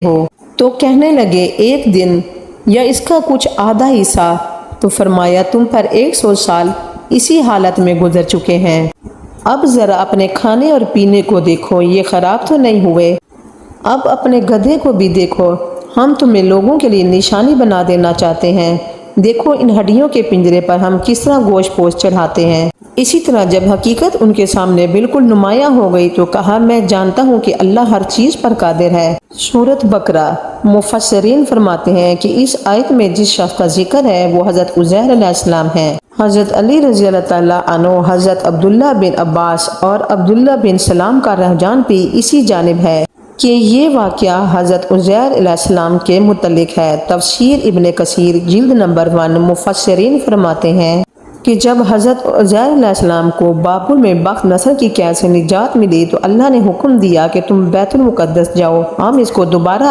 ہو؟ تو کہنے لگے ایک دن یا اس کا کچھ آدھا حصہ۔ تو فرمایا تم پر 100 سال اسی حالت میں گزر چکے ہیں، اب ذرا اپنے کھانے اور پینے کو دیکھو، یہ خراب تو نہیں ہوئے؟ اب اپنے گدھے کو بھی دیکھو، ہم تمہیں لوگوں کے لیے نشانی بنا دینا چاہتے ہیں، دیکھو ان ہڈیوں کے پنجرے پر ہم کس طرح گوشت پوش چڑھاتے ہیں۔ اسی طرح جب حقیقت ان کے سامنے بالکل نمایاں ہو گئی تو کہا میں جانتا ہوں کہ اللہ ہر چیز پر قادر ہے۔ سورۃ بقرہ۔ مفسرین فرماتے ہیں کہ اس آیت میں جس شخص کا ذکر ہے وہ حضرت عزیر علیہ السلام ہے۔ حضرت علی رضی اللہ تعالیٰ عنہ، حضرت عبداللہ بن عباس اور عبداللہ بن سلام کا رجحان بھی اسی جانب ہے کہ یہ واقعہ حضرت عزیر علیہ السلام کے متعلق ہے۔ تفسیر ابن کثیر جلد نمبر 1۔ مفسرین فرماتے ہیں کہ جب حضرت عزیر علیہ السلام کو بابل میں بخت نصر کی قید سے نجات ملی تو اللہ نے حکم دیا کہ تم بیت المقدس جاؤ، ہم اس کو دوبارہ